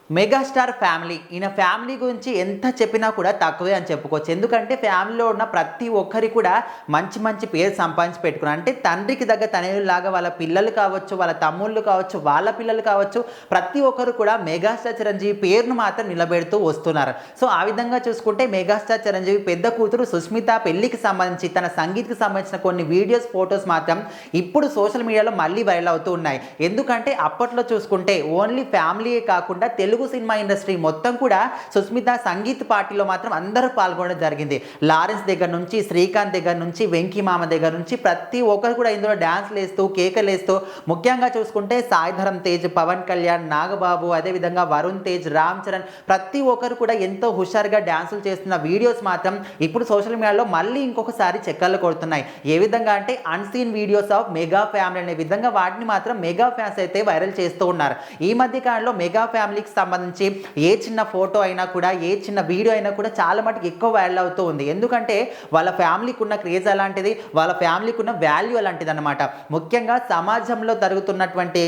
Megastar family ఈయన family గురించి ఎంత చెప్పినా కూడా తక్కువే అని చెప్పుకోవచ్చు. ఎందుకంటే ఫ్యామిలీలో ఉన్న ప్రతి ఒక్కరి కూడా మంచి మంచి పేరు సంపాదించి పెట్టుకున్నారు. అంటే తండ్రికి దగ్గర తనయుల్లాగా వాళ్ళ పిల్లలు కావచ్చు, వాళ్ళ తమ్ముళ్ళు కావచ్చు, వాళ్ళ పిల్లలు కావచ్చు, ప్రతి ఒక్కరు కూడా మెగాస్టార్ చిరంజీవి పేరును మాత్రం నిలబెడుతూ వస్తున్నారు. సో ఆ విధంగా చూసుకుంటే మెగాస్టార్ చిరంజీవి పెద్ద కూతురు సుస్మిత పెళ్లికి సంబంధించి తన సంగీత్కి సంబంధించిన కొన్ని వీడియోస్, ఫొటోస్ మాత్రం ఇప్పుడు సోషల్ మీడియాలో మళ్ళీ వైరల్ అవుతూ ఉన్నాయి. ఎందుకంటే అప్పట్లో చూసుకుంటే ఓన్లీ ఫ్యామిలీయే కాకుండా తెలుగు సినిమా ఇండస్ట్రీ మొత్తం కూడా సుస్మిత సంగీత్ పార్టీలో మాత్రం అందరూ పాల్గొనడం జరిగింది. లారెన్స్ దగ్గర నుంచి, శ్రీకాంత్ దగ్గర నుంచి, వెంకీ మామ దగ్గర నుంచి ప్రతి ఒక్కరు కూడా ఇందులో డాన్స్లు వేస్తూ, కేకలు వేస్తూ, ముఖ్యంగా చూసుకుంటే సాయిధరం తేజ్, పవన్ కళ్యాణ్, నాగబాబు, అదేవిధంగా వరుణ్ తేజ్, రామ్ చరణ్ ప్రతి ఒక్కరు కూడా ఎంతో హుషారుగా డాన్సులు చేస్తున్న వీడియోస్ మాత్రం ఇప్పుడు సోషల్ మీడియాలో మళ్ళీ ఇంకొకసారి చక్కర్లు కొడుతున్నాయి. ఏ విధంగా అంటే unseen videos of mega family అనే విధంగా వాటిని మాత్రం మెగా ఫ్యాన్స్ అయితే వైరల్ చేస్తూ ఉన్నారు. ఈ మధ్య కాలంలో మెగా ఫ్యామిలీకి సంబంధించి ఏ చిన్న ఫోటో అయినా కూడా, ఏ చిన్న వీడియో అయినా కూడా చాలా మటుకు ఎక్కువ వైరల్ అవుతూ ఉంది. ఎందుకంటే వాళ్ళ ఫ్యామిలీకి ఉన్న క్రేజ్ అలాంటిది, వాళ్ళ ఫ్యామిలీకి ఉన్న వాల్యూ అలాంటిది అనమాట. ముఖ్యంగా సమాజంలో జరుగుతున్నటువంటి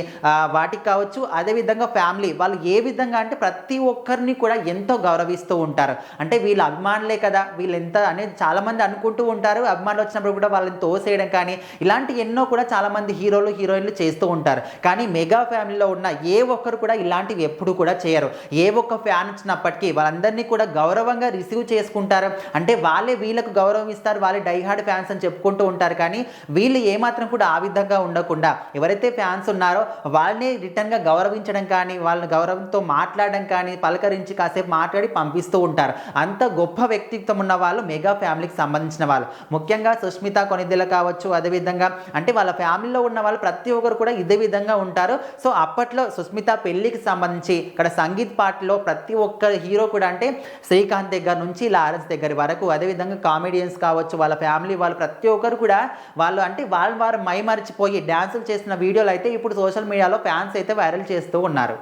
వాటికి కావచ్చు, అదేవిధంగా ఫ్యామిలీ వాళ్ళు ఏ విధంగా అంటే ప్రతి ఒక్కరిని కూడా ఎంతో గౌరవిస్తూ ఉంటారు. అంటే వీళ్ళ అభిమానులే కదా, వీళ్ళు ఎంత అనేది చాలామంది అనుకుంటూ ఉంటారు. అభిమానులు వచ్చినప్పుడు కూడా వాళ్ళని తోసేయడం కానీ ఇలాంటి ఎన్నో కూడా చాలామంది హీరోలు, హీరోయిన్లు చేస్తూ ఉంటారు. కానీ మెగా ఫ్యామిలీలో ఉన్న ఏ ఒక్కరు కూడా ఇలాంటివి ఎప్పుడు కూడా చేయరు. ఏ ఒక్క ఫ్యాన్ వచ్చినప్పటికీ వాళ్ళందరినీ కూడా గౌరవంగా రిసీవ్ చేసుకుంటారు. అంటే వాళ్ళే వీళ్ళకు గౌరవం ఇస్తారు, వాళ్ళే డైహార్డ్ ఫ్యాన్స్ అని చెప్పుకుంటూ ఉంటారు. కానీ వీళ్ళు ఏమాత్రం కూడా ఆ విధంగా ఉండకుండా ఎవరైతే ఫ్యాన్స్ ఉన్నారో వాళ్ళని రిటర్న్గా గౌరవించడం కానీ, వాళ్ళని గౌరవంతో మాట్లాడడం కానీ, పలకరించి కాసేపు మాట్లాడి పంపిస్తూ ఉంటారు. అంత గొప్ప వ్యక్తిత్వం ఉన్న వాళ్ళు మెగా ఫ్యామిలీకి సంబంధించిన వాళ్ళు. ముఖ్యంగా సుష్మిత కొనిదెల కావచ్చు, అదేవిధంగా అంటే వాళ్ళ ఫ్యామిలీలో ఉన్న వాళ్ళు ప్రతి ఒక్కరు కూడా ఇదే విధంగా ఉంటారు. సో అప్పట్లో సుష్మిత పెళ్లికి సంబంధించి ఇక్కడ సంగీత్ పాటలో ప్రతి ఒక్క హీరో కూడా అంటే శ్రీకాంత్ దగ్గర నుంచి లారెన్స్ దగ్గర వరకు, అదేవిధంగా కామెడియన్స్ కావచ్చు, వాళ్ళ ఫ్యామిలీ వాళ్ళు ప్రతి ఒక్కరు కూడా వాళ్ళు అంటే వారు మైమరిచిపోయి డ్యాన్సులు చేసిన వీడియోలు అయితే ఇప్పుడు సోషల్ మీడియాలో ఫ్యాన్స్ అయితే వైరల్ చేస్తూ ఉన్నారు.